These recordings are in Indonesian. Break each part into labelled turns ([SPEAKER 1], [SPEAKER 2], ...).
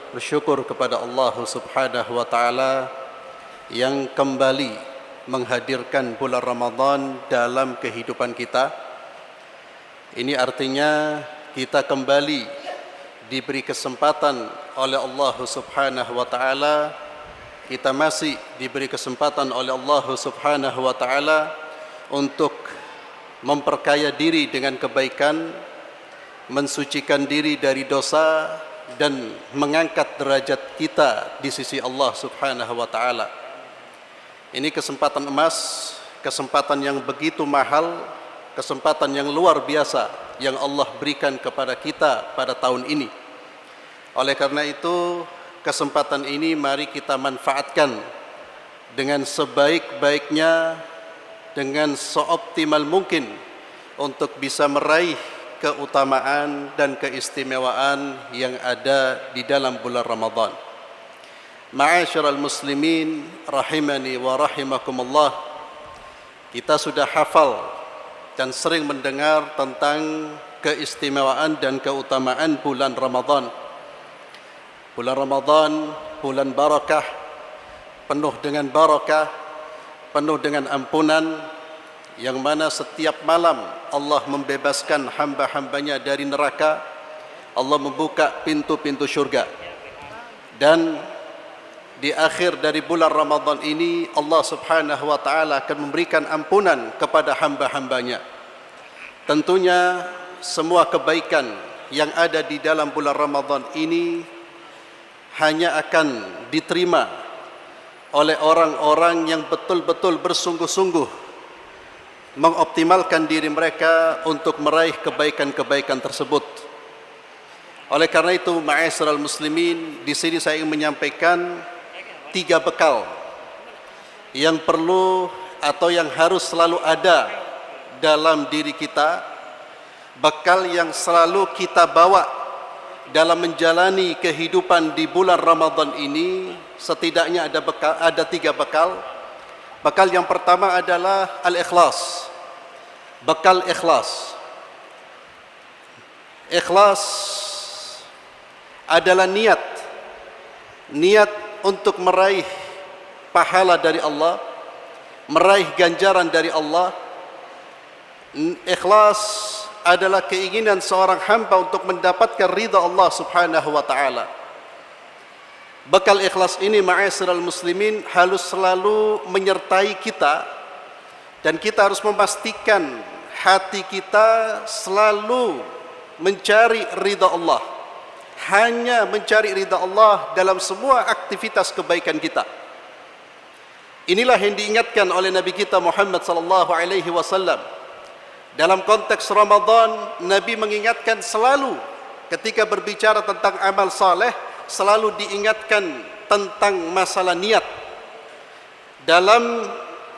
[SPEAKER 1] bersyukur kepada Allah Subhanahu wa taala yang kembali menghadirkan bulan Ramadan dalam kehidupan kita. Ini artinya kita kembali diberi kesempatan oleh Allah Subhanahu wa taala, kita masih diberi kesempatan oleh Allah Subhanahu wa taala untuk memperkaya diri dengan kebaikan, mensucikan diri dari dosa dan mengangkat derajat kita di sisi Allah Subhanahu wa taala. Ini kesempatan emas, kesempatan yang begitu mahal, kesempatan yang luar biasa yang Allah berikan kepada kita pada tahun ini. Oleh karena itu, kesempatan ini mari kita manfaatkan dengan sebaik-baiknya, dengan seoptimal mungkin untuk bisa meraih keutamaan dan keistimewaan yang ada di dalam bulan Ramadan. Ma'asyiral muslimin rahimani wa rahimakumullah, kita sudah hafal dan sering mendengar tentang keistimewaan dan keutamaan bulan Ramadan. Bulan Ramadan, bulan barakah, penuh dengan barakah, penuh dengan ampunan, yang mana setiap malam Allah membebaskan hamba-hambanya dari neraka, Allah membuka pintu-pintu syurga. Dan di akhir dari bulan Ramadan ini Allah Subhanahu wa taala akan memberikan ampunan kepada hamba-hambanya. Tentunya semua kebaikan yang ada di dalam bulan Ramadan ini hanya akan diterima oleh orang-orang yang betul-betul bersungguh-sungguh mengoptimalkan diri mereka untuk meraih kebaikan-kebaikan tersebut. Oleh karena itu, ma'asyiral muslimin, di sini saya ingin menyampaikan 3 bekal yang perlu atau yang harus selalu ada dalam diri kita, bekal yang selalu kita bawa dalam menjalani kehidupan di bulan Ramadan ini. Setidaknya ada 3 bekal. Bekal yang pertama adalah al-ikhlas. Bekal ikhlas. Ikhlas adalah niat. Niat untuk meraih pahala dari Allah, meraih ganjaran dari Allah. Ikhlas adalah keinginan seorang hamba untuk mendapatkan ridha Allah Subhanahu wa taala. Bekal ikhlas ini, ma'asyiral muslimin, harus selalu menyertai kita, dan kita harus memastikan hati kita selalu mencari ridha Allah, hanya mencari ridha Allah dalam semua aktivitas kebaikan kita. Inilah yang diingatkan oleh Nabi kita Muhammad sallallahu alaihi wasallam. Dalam konteks Ramadan, Nabi mengingatkan selalu ketika berbicara tentang amal saleh, selalu diingatkan tentang masalah niat. Dalam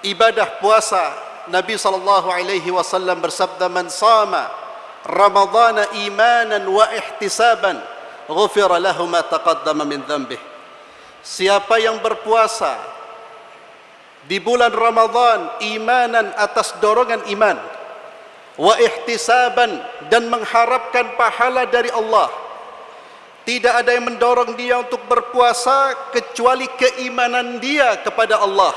[SPEAKER 1] ibadah puasa, Nabi sallallahu alaihi wasallam bersabda, "Man shama Ramadhana imanan wa ihtisaban, ghufira lahu ma taqaddama min dhanbihi." Siapa yang berpuasa di bulan Ramadan imanan, atas dorongan iman, wa ihtisaban, dan mengharapkan pahala dari Allah. Tidak ada yang mendorong dia untuk berpuasa kecuali keimanan dia kepada Allah.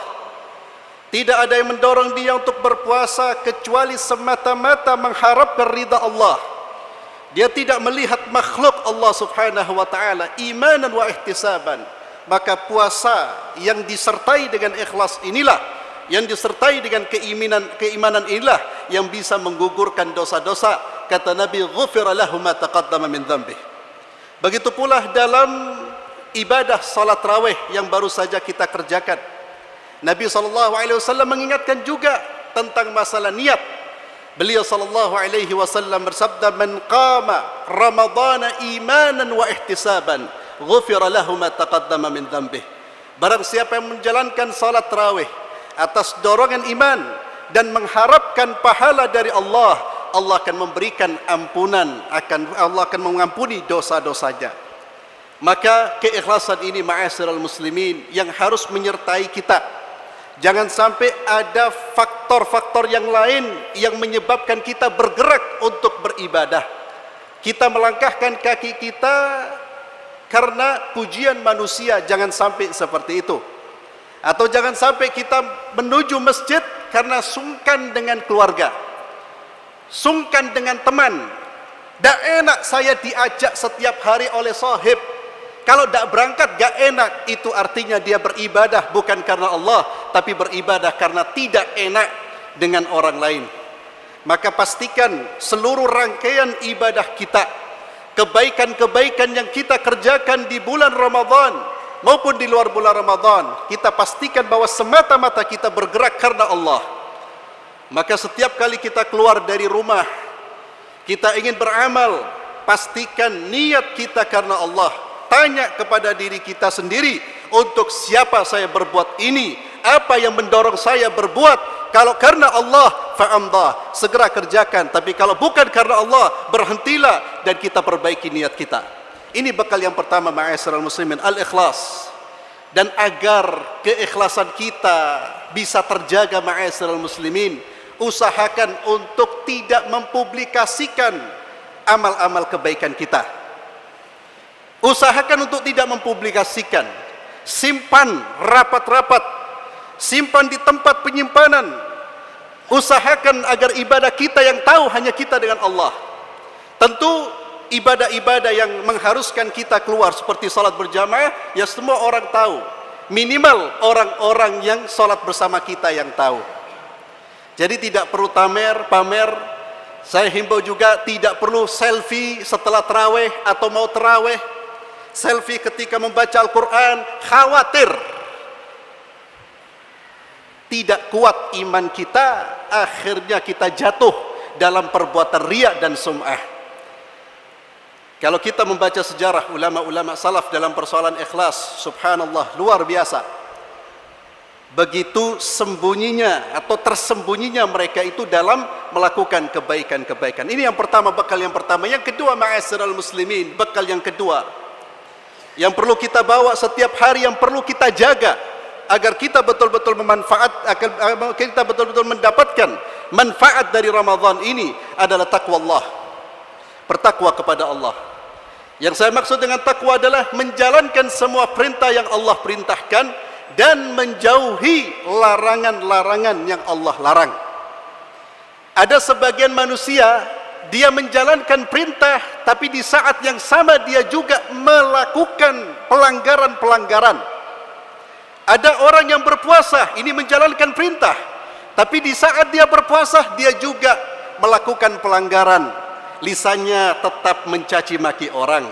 [SPEAKER 1] Tidak ada yang mendorong dia untuk berpuasa kecuali semata-mata mengharapkan ridha Allah. Dia tidak melihat makhluk Allah Subhanahu wa taala, imanan wa ihtisaban. Maka puasa yang disertai dengan ikhlas inilah, yang disertai dengan keimanan inilah yang bisa menggugurkan dosa-dosa. Kata Nabi, "Ghufira lahu ma taqaddama min dhanbihi." Begitu pula dalam ibadah salat tarawih yang baru saja kita kerjakan, Nabi SAW mengingatkan juga tentang masalah niat. Beliau SAW bersabda, "Man qama Ramadhana imanan wa ihtisaban, ghufira lahu ma taqaddama min dhanbihi." Barang siapa yang menjalankan salat tarawih atas dorongan iman dan mengharapkan pahala dari Allah, Allah akan memberikan ampunan, Allah akan mengampuni dosa-dosanya. Maka keikhlasan ini, ma'asyiral muslimin, yang harus menyertai kita. Jangan sampai ada faktor-faktor yang lain yang menyebabkan kita bergerak untuk beribadah. Kita melangkahkan kaki kita karena pujian manusia, jangan sampai seperti itu. Atau jangan sampai kita menuju masjid karena sungkan dengan keluarga, sungkan dengan teman. Tak enak saya diajak setiap hari oleh sahib. Kalau tak berangkat gak enak. Itu artinya dia beribadah bukan karena Allah, tapi beribadah karena tidak enak dengan orang lain. Maka pastikan seluruh rangkaian ibadah kita, kebaikan-kebaikan yang kita kerjakan di bulan Ramadan maupun di luar bulan Ramadan, kita pastikan bahwa semata-mata kita bergerak karena Allah. Maka setiap kali kita keluar dari rumah, kita ingin beramal, pastikan niat kita karena Allah. Tanya kepada diri kita sendiri, untuk siapa saya berbuat ini? Apa yang mendorong saya berbuat? Kalau karena Allah, fa'amdah, segera kerjakan. Tapi kalau bukan karena Allah, berhentilah dan kita perbaiki niat kita. Ini bekal yang pertama, ma'asyiral muslimin, al-ikhlas. Dan agar keikhlasan kita bisa terjaga, ma'asyiral muslimin, usahakan untuk tidak mempublikasikan amal-amal kebaikan kita. Usahakan untuk tidak mempublikasikan. Simpan rapat-rapat, simpan di tempat penyimpanan. Usahakan agar ibadah kita yang tahu hanya kita dengan Allah. Tentu ibadah-ibadah yang mengharuskan kita keluar seperti salat berjamaah, ya semua orang tahu. Minimal orang-orang yang salat bersama kita yang tahu. Jadi tidak perlu pamer. Saya himbau juga tidak perlu selfie setelah tarawih atau mau tarawih, selfie ketika membaca Al-Quran. Khawatir tidak kuat iman kita, akhirnya kita jatuh dalam perbuatan riya dan sum'ah. Kalau kita membaca sejarah ulama-ulama salaf dalam persoalan ikhlas, subhanallah, luar biasa. Begitu sembunyinya atau tersembunyinya mereka itu dalam melakukan kebaikan-kebaikan. Ini yang pertama, bekal yang pertama. Yang kedua, ma'asyiral muslimin, bekal yang kedua yang perlu kita bawa setiap hari, yang perlu kita jaga agar kita betul-betul kita betul-betul mendapatkan manfaat dari Ramadan ini adalah takwa Allah, bertakwa kepada Allah. Yang saya maksud dengan takwa adalah menjalankan semua perintah yang Allah perintahkan dan menjauhi larangan-larangan yang Allah larang. Ada sebagian manusia, dia menjalankan perintah, tapi di saat yang sama dia juga melakukan pelanggaran-pelanggaran. Ada orang yang berpuasa, ini menjalankan perintah, tapi di saat dia berpuasa, dia juga melakukan pelanggaran. Lisannya tetap mencaci maki orang,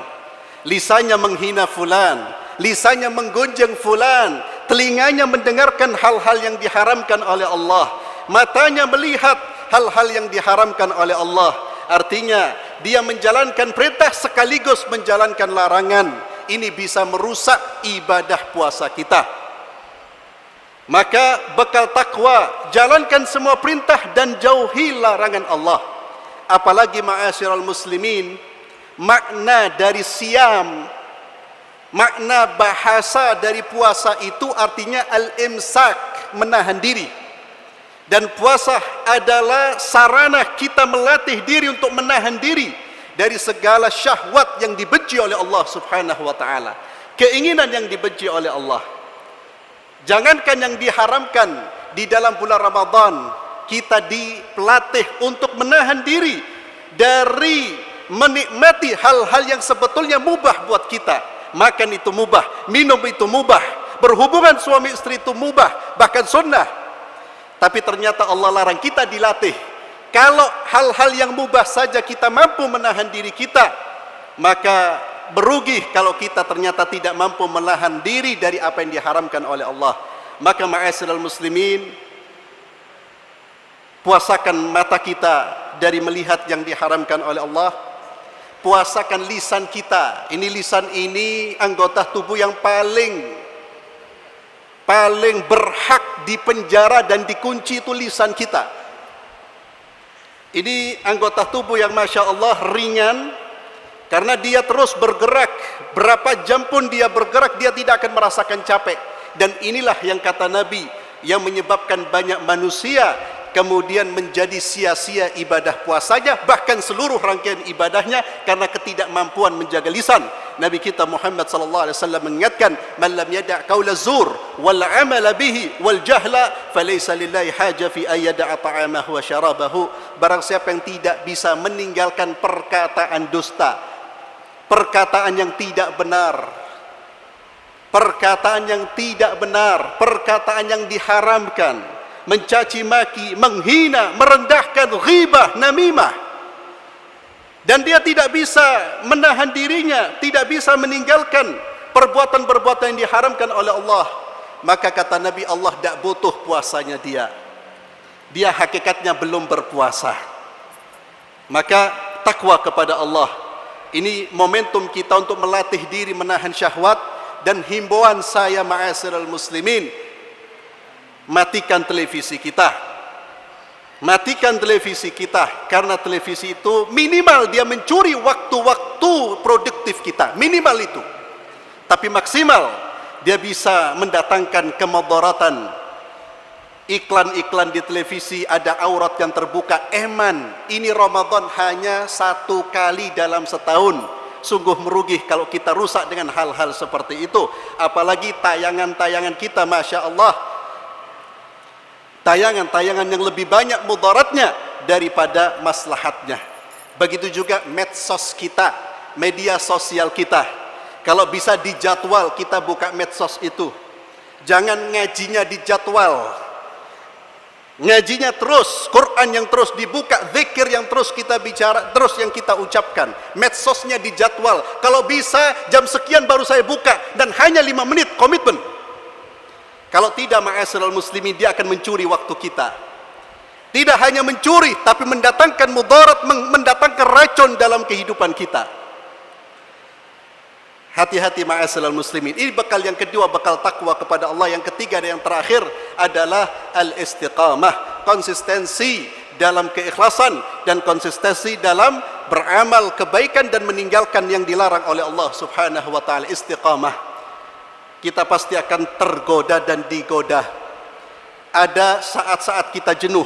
[SPEAKER 1] lisannya menghina fulan, lisannya menggonjeng fulan, telinganya mendengarkan hal-hal yang diharamkan oleh Allah, matanya melihat hal-hal yang diharamkan oleh Allah. Artinya dia menjalankan perintah sekaligus menjalankan larangan. Ini bisa merusak ibadah puasa kita. Maka bekal takwa, jalankan semua perintah dan jauhi larangan Allah. Apalagi ma'asyiral muslimin, makna dari siam, makna bahasa dari puasa itu artinya al-imsak, menahan diri. Dan puasa adalah sarana kita melatih diri untuk menahan diri dari segala syahwat yang dibenci oleh Allah subhanahu wa ta'ala, keinginan yang dibenci oleh Allah. Jangankan yang diharamkan di dalam bulan Ramadan, kita dipelatih untuk menahan diri dari menikmati hal-hal yang sebetulnya mubah buat kita. Makan itu mubah, minum itu mubah, berhubungan suami istri itu mubah, bahkan sunnah. Tapi ternyata Allah larang, kita dilatih. Kalau hal-hal yang mubah saja kita mampu menahan diri kita, maka berugi kalau kita ternyata tidak mampu menahan diri dari apa yang diharamkan oleh Allah. Maka ma'asyiral muslimin, puasakan mata kita dari melihat yang diharamkan oleh Allah. Puasakan lisan kita. Ini lisan ini anggota tubuh yang paling berhak dipenjara dan dikunci, itu lisan kita. Ini anggota tubuh yang masya Allah ringan, karena dia terus bergerak. Berapa jam pun dia bergerak, dia tidak akan merasakan capek. Dan inilah yang kata Nabi, yang menyebabkan banyak manusia kemudian menjadi sia-sia ibadah puasanya, bahkan seluruh rangkaian ibadahnya karena ketidakmampuan menjaga lisan. Nabi kita Muhammad sallallahu alaihi wasallam mengingatkan, "Man lam yada' qaula zur wal 'amala bihi wal jahla falaysa lillahi haja fi ay yada'a ta'amahu wa syarabahu." Barang siapa yang tidak bisa meninggalkan perkataan dusta, perkataan yang tidak benar, perkataan yang tidak benar, perkataan yang diharamkan, mencaci maki, menghina, merendahkan, ghibah, namimah, dan dia tidak bisa menahan dirinya, tidak bisa meninggalkan perbuatan-perbuatan yang diharamkan oleh Allah, maka kata Nabi, Allah tidak butuh puasanya dia hakikatnya belum berpuasa. Maka takwa kepada Allah ini momentum kita untuk melatih diri menahan syahwat. Dan himbauan saya ma'asyiral muslimin, matikan televisi kita. Matikan televisi kita, karena televisi itu minimal dia mencuri waktu-waktu produktif kita, minimal itu. Tapi maksimal dia bisa mendatangkan kemudaratan. Iklan-iklan di televisi, ada aurat yang terbuka. Eman, ini Ramadan hanya 1 kali dalam setahun. Sungguh merugi kalau kita rusak dengan hal-hal seperti itu. Apalagi tayangan-tayangan kita, Masya Allah, tayangan-tayangan yang lebih banyak mudaratnya daripada maslahatnya. Begitu juga medsos kita, media sosial kita. Kalau bisa dijadwal, kita buka medsos itu. Jangan ngajinya dijadwal, ngajinya terus, Quran yang terus dibuka, zikir yang terus kita bicara, terus yang kita ucapkan. Medsosnya dijadwal, kalau bisa jam sekian baru saya buka, dan hanya 5 menit, komitmen. Kalau tidak, ma'asyiral muslimin, dia akan mencuri waktu kita. Tidak hanya mencuri, tapi mendatangkan mudarat, mendatangkan racun dalam kehidupan kita. Hati-hati ma'asyiral muslimin. Ini bekal yang kedua, bekal takwa kepada Allah. Yang ketiga dan yang terakhir adalah al-istiqamah, konsistensi dalam keikhlasan dan konsistensi dalam beramal kebaikan dan meninggalkan yang dilarang oleh Allah Subhanahu wa taala. Istiqamah. Kita pasti akan tergoda dan digoda. Ada saat-saat kita jenuh,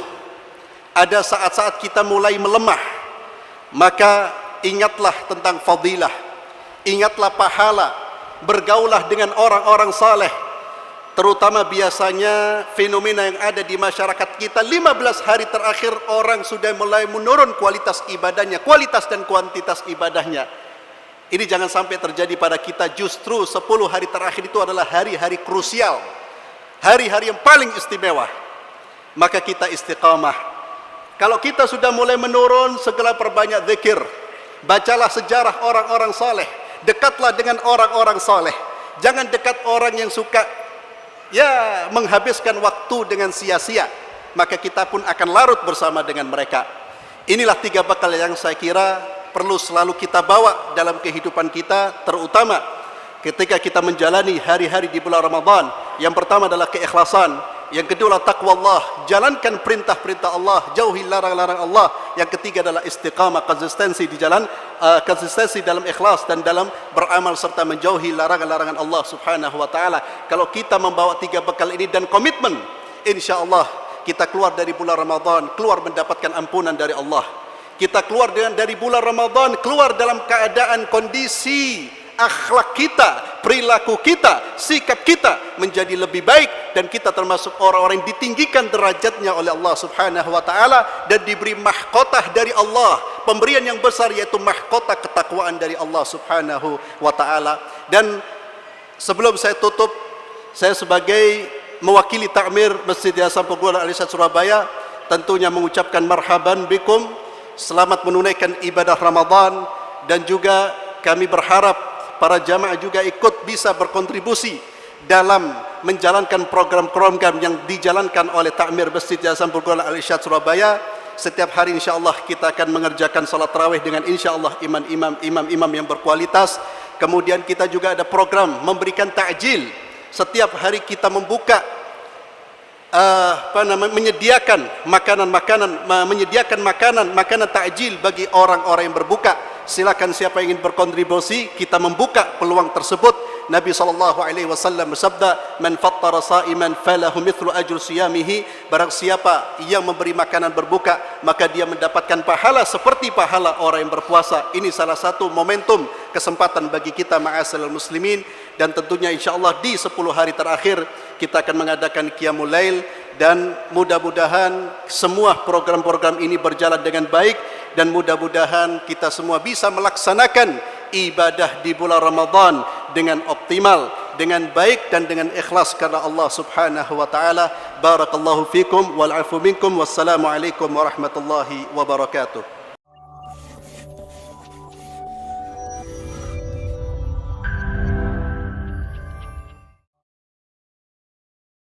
[SPEAKER 1] ada saat-saat kita mulai melemah. Maka ingatlah tentang fadilah, ingatlah pahala, bergaulah dengan orang-orang saleh. Terutama biasanya fenomena yang ada di masyarakat kita, 15 hari terakhir orang sudah mulai menurun kualitas ibadahnya, kualitas dan kuantitas ibadahnya. Ini jangan sampai terjadi pada kita. Justru 10 hari terakhir itu adalah hari-hari krusial, hari-hari yang paling istimewa. Maka kita istiqamah. Kalau kita sudah mulai menurun, segera perbanyak zikir, bacalah sejarah orang-orang saleh, dekatlah dengan orang-orang saleh. Jangan dekat orang yang suka menghabiskan waktu dengan sia-sia, maka kita pun akan larut bersama dengan mereka. Inilah 3 bekal yang saya kira perlu selalu kita bawa dalam kehidupan kita, terutama ketika kita menjalani hari-hari di bulan Ramadan. Yang pertama adalah keikhlasan, yang kedua adalah taqwa Allah, jalankan perintah-perintah Allah, jauhi larang-larang Allah. Yang ketiga adalah istiqamah, konsistensi di jalan, konsistensi dalam ikhlas dan dalam beramal serta menjauhi larangan-larangan Allah Subhanahu wa taala. Kalau kita membawa 3 bekal ini dan komitmen, insyaallah kita keluar dari bulan Ramadan, keluar mendapatkan ampunan dari Allah. Kita keluar dari bulan Ramadan, keluar dalam keadaan kondisi akhlak kita, perilaku kita, sikap kita menjadi lebih baik, dan kita termasuk orang-orang yang ditinggikan derajatnya oleh Allah Subhanahu wa taala dan diberi mahkotah dari Allah, pemberian yang besar, yaitu mahkota ketakwaan dari Allah Subhanahu wa taala. Dan sebelum saya tutup, saya sebagai mewakili takmir Masjid Yayasan Perguruan Al-Irsyad Surabaya tentunya mengucapkan marhaban bikum, selamat menunaikan ibadah Ramadan, dan juga kami berharap para jamaah juga ikut bisa berkontribusi dalam menjalankan program-program yang dijalankan oleh takmir Masjid Yayasan Perguruan Al-Irsyad Surabaya. Setiap hari insyaallah kita akan mengerjakan salat tarawih dengan insyaallah imam-imam yang berkualitas. Kemudian kita juga ada program memberikan takjil. Setiap hari kita membuka menyediakan makanan takjil bagi orang-orang yang berbuka. Silakan siapa yang ingin berkontribusi, kita membuka peluang tersebut. Nabi SAW bersabda, "Man fattara sa'iman falahu mithlu ajri siyamihi." Barang siapa yang memberi makanan berbuka, maka dia mendapatkan pahala seperti pahala orang yang berpuasa. Ini salah satu momentum kesempatan bagi kita ma'asyiral muslimin, dan tentunya insyaallah di 10 hari terakhir kita akan mengadakan qiyamul lail, dan mudah-mudahan semua program-program ini berjalan dengan baik, dan mudah-mudahan kita semua bisa melaksanakan ibadah di bulan Ramadan dengan optimal, dengan baik dan dengan ikhlas karena Allah Subhanahu wa taala. Barakallahu fikum wal afu minkum. Wassalamu alaikum warahmatullahi wabarakatuh.